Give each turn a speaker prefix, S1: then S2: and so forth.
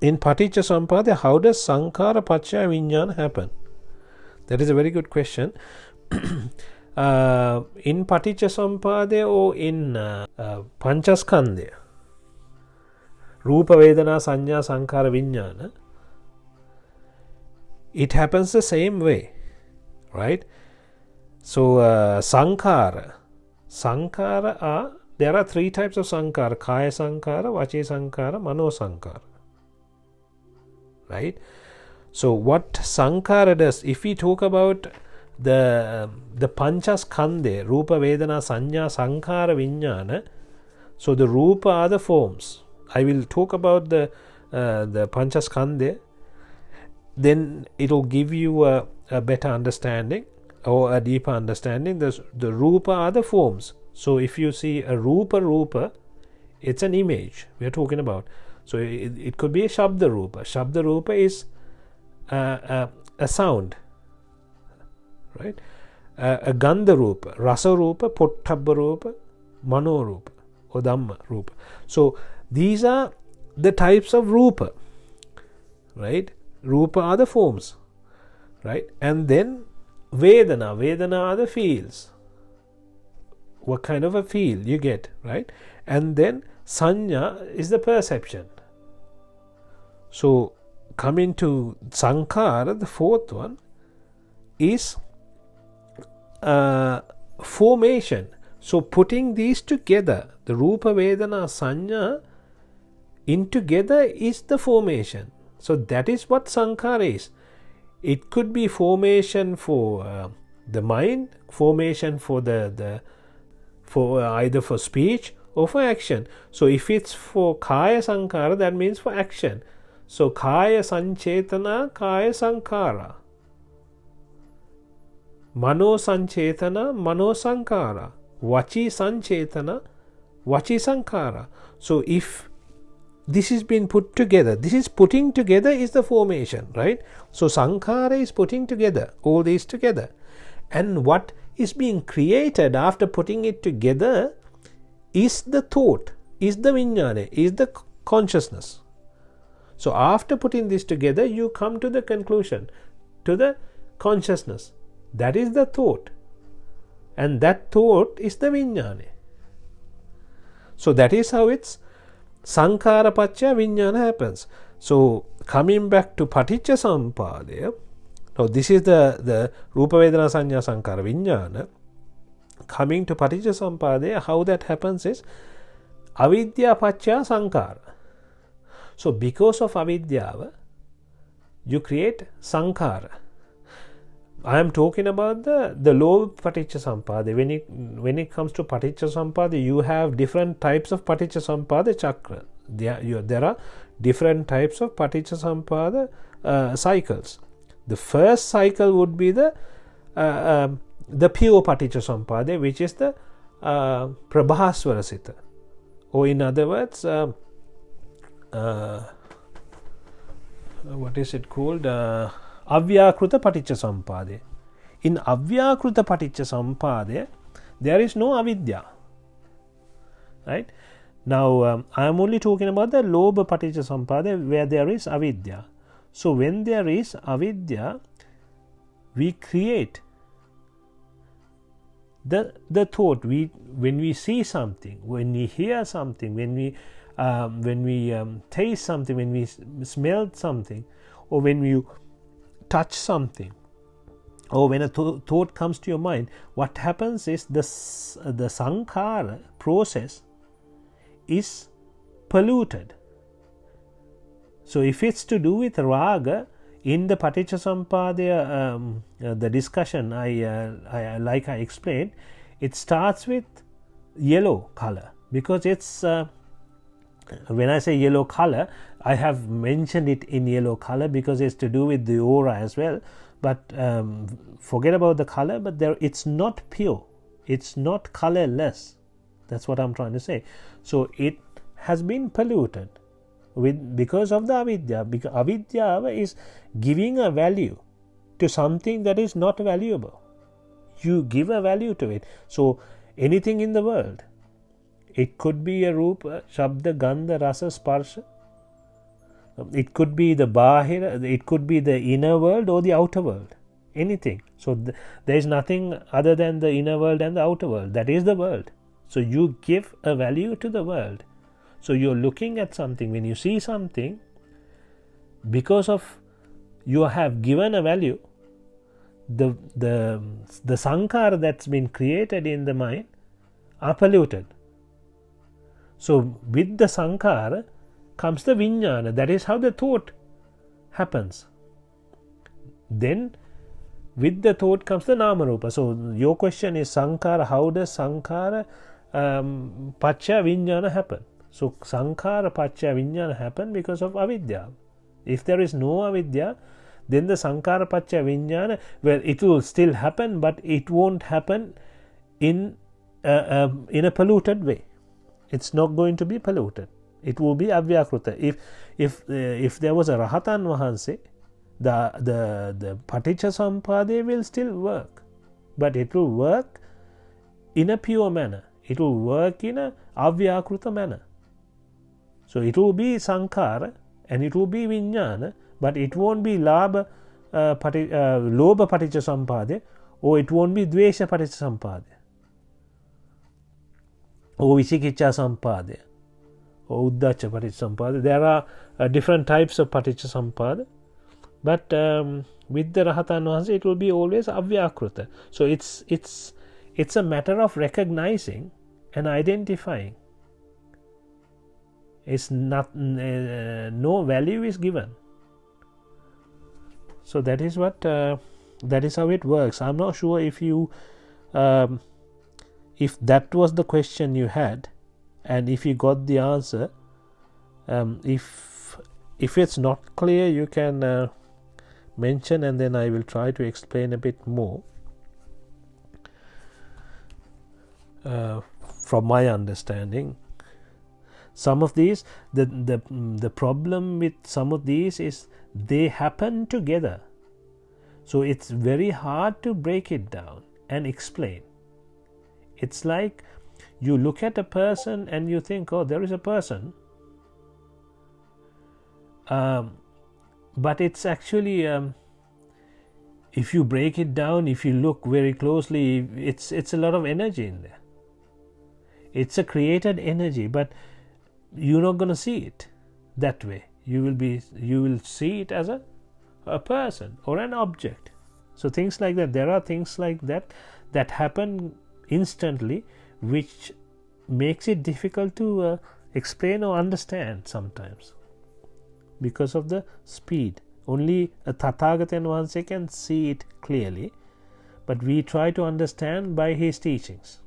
S1: in paticca how does Sankara pachchaya Vinnana happen? That is a very good question. In paticca or in panchaskandha, Rupa Vedana Sanya Sankara Vinnana, it happens the same way, right? So Sankara are, there are three types of Sankara: Kaya Sankara, Vachi Sankara, Mano Sankara, right? So what Sankara does, if we talk about the panchaskandha, Rupa Vedana Sanya Sankara Vinnana, so the Rupa are the forms. I will talk about the panchaskandha, then it will give you a better understanding or a deeper understanding. The Rupa are the forms. So if you see a Rupa, it's an image we are talking about. So it could be a Shabda Rupa. Shabda Rupa is a sound, right? A Gandha Rupa, Rasa Rupa, Pottabha Rupa, Mano Rupa or Dhamma Rupa. So these are the types of Rupa, right? Rupa are the forms, right? And then Vedana are the feels. What kind of a feel you get, right? And then Sanya is the perception. So coming to Sankara, the fourth one is formation. So putting these together, the Rupa, Vedana, Sanya in together is the formation. So that is what Sankara is. It could be formation for the mind, formation for for either for speech or for action. So if it's for Kaya Sankara, that means for action. So Kaya Sanchetana, Kaya Sankara. Mano Sanchetana, Mano Sankara. Vachi Sanchetana, Vachi Sankara. So if this is being put together, this is putting together is the formation, right? So Sankara is putting together, all these together. And what is being created after putting it together is the thought, is the Vinnana, is the consciousness. So after putting this together, you come to the conclusion, to the consciousness. That is the thought. And that thought is the Vinnana. So that is how it's Sankara pachchaya Vinnana happens. So coming back to paticca samuppada, now this is the Rupa Vedana Sanya Sankara Vinnana. Coming to paticca samuppada, how that happens is avidya pachchaya sankara. So because of avidya, you create sankara. I am talking about the low paticca samuppada. When it comes to paticca samuppada, you have different types of paticca samuppada chakra. There are different types of paticca samuppada cycles. The first cycle would be the pure paticca samuppada, which is the prabhasvara sita, or in other words, what is it called? Avyakruta paticca samuppada. In avyakruta paticca samuppada, there is no avidya, right? Now I am only talking about the lobha paticca samuppada, where there is avidya. So when there is avidya, we create the thought. When we see something, when we hear something, when we taste something, when we smell something, or when you touch something, or when a thought comes to your mind, what happens is the sankara process is polluted. So if it's to do with raga, in the paticca samuppada, the discussion I explained, it starts with yellow color, because it's when I say yellow color, I have mentioned it in yellow color because it's to do with the aura as well. But forget about the color, but it's not pure, it's not colorless. That's what I'm trying to say. So it has been polluted because of the avidya. Because avidya is giving a value to something that is not valuable. You give a value to it. So anything in the world, it could be a rupa, shabda, gandha, rasa, sparsha. It could be the bahira, it could be the inner world or the outer world, anything. So there is nothing other than the inner world and the outer world. That is the world. So you give a value to the world. So you're looking at something. When you see something, because of you have given a value, the sankara that's been created in the mind are polluted. So with the sankara comes the vinnana. That is how the thought happens. Then with the thought comes the nama rupa. So your question is sankara. How does sankara pachchaya vinnana happen? So sankara pachchaya vinnana happen because of avidya. If there is no avidya, then the sankara pachchaya vinnana, well, it will still happen, but it won't happen in a polluted way. It's not going to be polluted. It will be avyakruta. If there was a rahatan vahanse, the paticca sampade will still work, but it will work in a pure manner. It will work in a avyakruta manner. So it will be sankara and it will be vinnana, but it won't be lobha paticca sampade, or it won't be dvesha paticca sampade, or vicikiccha sampade, or uddacha paticca sampade. There are different types of paticca sampade, but with the rahatan vahanse it will be always avyakruta. So it's a matter of recognizing and identifying. It's not no value is given. So that is what that is how it works. I'm not sure if you if that was the question you had, and if you got the answer. If it's not clear, you can mention, and then I will try to explain a bit more from my understanding. Some of these, the problem with some of these is they happen together. So it's very hard to break it down and explain. It's like you look at a person and you think, oh, there is a person. But it's actually, if you break it down, if you look very closely, it's a lot of energy in there. It's a created energy, but you're not going to see it that way. You will see it as a person or an object. So things like that. There are things like that happen instantly, which makes it difficult to explain or understand sometimes because of the speed. Only a Tathagatan Vahanse can see it clearly, but we try to understand by his teachings.